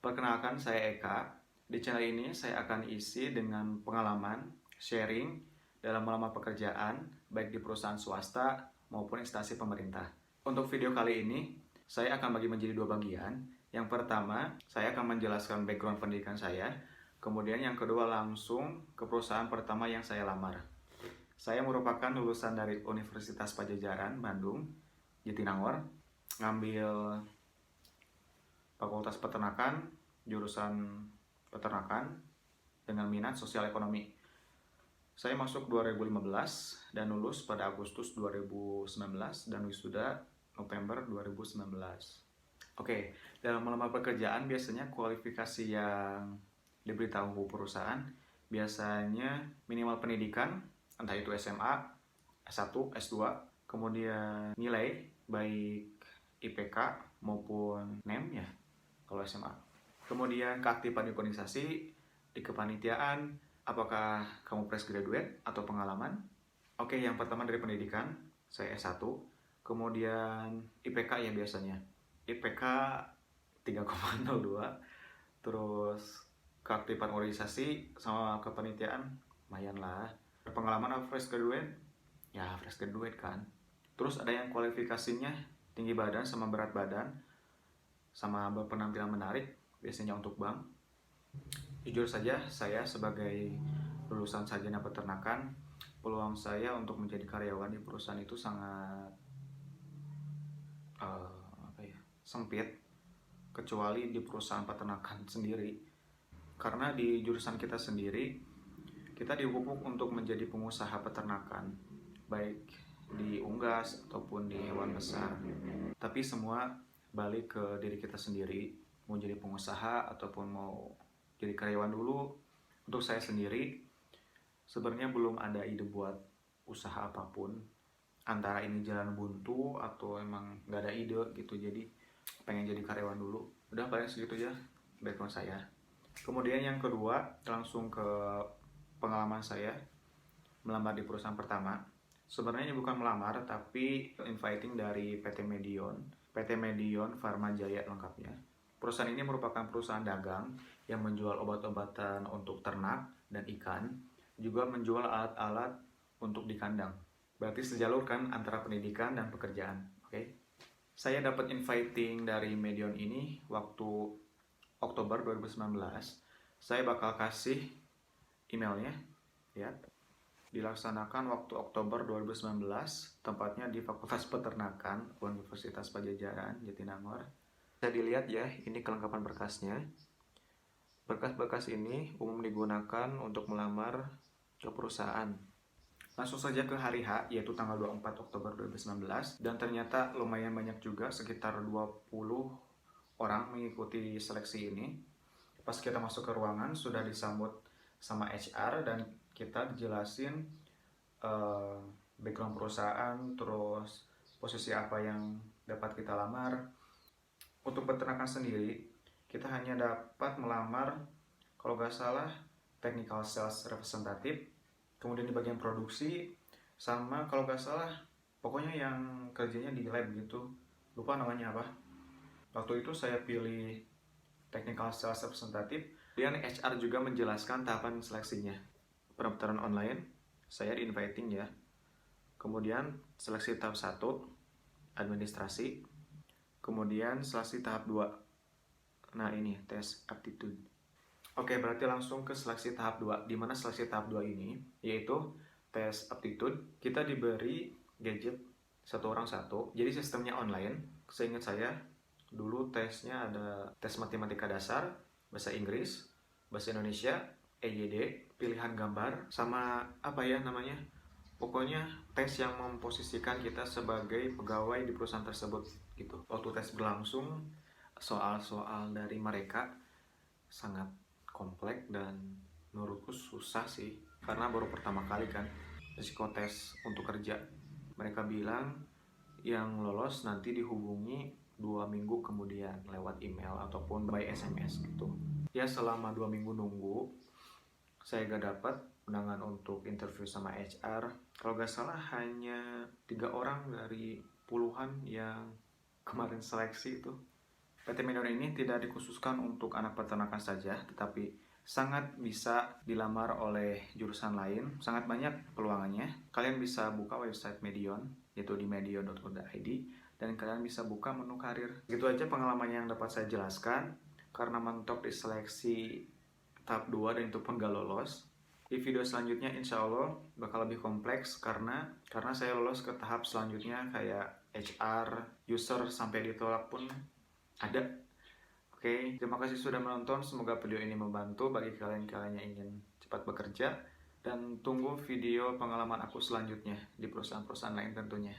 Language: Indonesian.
Perkenalkan, saya Eka. Di channel ini saya akan isi dengan pengalaman, sharing dalam melamar pekerjaan, baik di perusahaan swasta maupun instansi pemerintah. Untuk video kali ini, saya akan bagi menjadi dua bagian. Yang pertama, saya akan menjelaskan background pendidikan saya. Kemudian yang kedua langsung ke perusahaan pertama yang saya lamar. Saya merupakan lulusan dari Universitas Padjadjaran, Bandung, Jatinangor, ngambil Fakultas Peternakan, jurusan peternakan dengan minat sosial ekonomi. Saya masuk 2015 dan lulus pada Agustus 2019 dan wisuda November 2019. Oke, dalam melamar pekerjaan biasanya kualifikasi yang diberitahu perusahaan biasanya minimal pendidikan, entah itu SMA, S1, S2, kemudian nilai baik IPK maupun NEM ya kalau SMA. Kemudian keaktifan di organisasi, di kepanitiaan, apakah kamu fresh graduate atau pengalaman? Oke, yang pertama dari pendidikan, saya S1. Kemudian IPK ya biasanya. IPK 3,02. Terus keaktifan organisasi sama kepanitiaan, lumayan lah. Pengalaman apa fresh graduate? Ya fresh graduate kan. Terus ada yang kualifikasinya tinggi badan sama berat badan, sama berpenampilan menarik, biasanya untuk bank. Jujur saja, saya sebagai lulusan sarjana peternakan, peluang saya untuk menjadi karyawan di perusahaan itu sangat sempit, kecuali di perusahaan peternakan sendiri. Karena di jurusan kita sendiri, kita dipupuk untuk menjadi pengusaha peternakan, baik di unggas ataupun di hewan besar. Tapi semua balik ke diri kita sendiri, mau jadi pengusaha ataupun mau jadi karyawan dulu. Untuk saya sendiri, sebenarnya belum ada ide buat usaha apapun. Antara ini jalan buntu atau emang nggak ada ide gitu, jadi pengen jadi karyawan dulu. Udah paling segitu aja background saya. Kemudian yang kedua, langsung ke pengalaman saya melamar di perusahaan pertama. Sebenarnya ini bukan melamar, tapi inviting dari PT Medion Pharma Jaya lengkapnya. Perusahaan ini merupakan perusahaan dagang yang menjual obat-obatan untuk ternak dan ikan, juga menjual alat-alat untuk di kandang. Berarti sejalur kan antara pendidikan dan pekerjaan. Oke. Saya dapat inviting dari Medion ini waktu Oktober 2019. Saya bakal kasih emailnya, ya. Dilaksanakan waktu Oktober 2019, tempatnya di Fakultas Peternakan Universitas Padjadjaran, Jatinangor. Bisa dilihat ya, ini kelengkapan berkasnya. Berkas-berkas ini umum digunakan untuk melamar ke perusahaan. Langsung saja ke hari H, yaitu tanggal 24 Oktober 2019, dan ternyata lumayan banyak juga, sekitar 20 orang mengikuti seleksi ini. Pas kita masuk ke ruangan, sudah disambut sama HR dan kita dijelasin background perusahaan, terus posisi apa yang dapat kita lamar. Untuk peternakan sendiri, kita hanya dapat melamar, kalau nggak salah, technical sales representative, kemudian di bagian produksi, sama kalau nggak salah, pokoknya yang kerjanya di lab gitu, lupa namanya apa. Waktu itu saya pilih technical sales representative, dan HR juga menjelaskan tahapan seleksinya. Pendaftaran online, saya di inviting ya. Kemudian seleksi tahap 1, administrasi. Kemudian seleksi tahap 2. Nah ini, tes aptitude. Oke, berarti langsung ke seleksi tahap 2. Di mana seleksi tahap 2 ini, yaitu tes aptitude, kita diberi gadget satu orang satu. Jadi sistemnya online. Seingat saya, dulu tesnya ada tes matematika dasar, bahasa Inggris, bahasa Indonesia, EYD, pilihan gambar, sama apa ya namanya, pokoknya tes yang memposisikan kita sebagai pegawai di perusahaan tersebut gitu. Waktu tes berlangsung, soal-soal dari mereka sangat kompleks dan menurutku susah sih, karena baru pertama kali kan psikotes untuk kerja. Mereka bilang yang lolos nanti dihubungi 2 minggu kemudian lewat email ataupun by SMS gitu. Ya selama 2 minggu nunggu, saya gak dapat undangan untuk interview sama HR. Kalau gak salah hanya 3 orang dari puluhan yang kemarin seleksi itu. PT Medion ini tidak dikhususkan untuk anak peternakan saja, tetapi sangat bisa dilamar oleh jurusan lain, sangat banyak peluangannya. Kalian bisa buka website Medion, yaitu di medion.co.id, dan kalian bisa buka menu karir. Gitu aja pengalaman yang dapat saya jelaskan, karena mentok di seleksi tahap 2 dan itu pun gak lolos. Di video selanjutnya insya Allah bakal lebih kompleks karena saya lolos ke tahap selanjutnya kayak HR, user sampai ditolak pun ada. Oke, terima kasih sudah menonton. Semoga video ini membantu bagi kalian-kalian yang ingin cepat bekerja. Dan tunggu video pengalaman aku selanjutnya di perusahaan-perusahaan lain tentunya.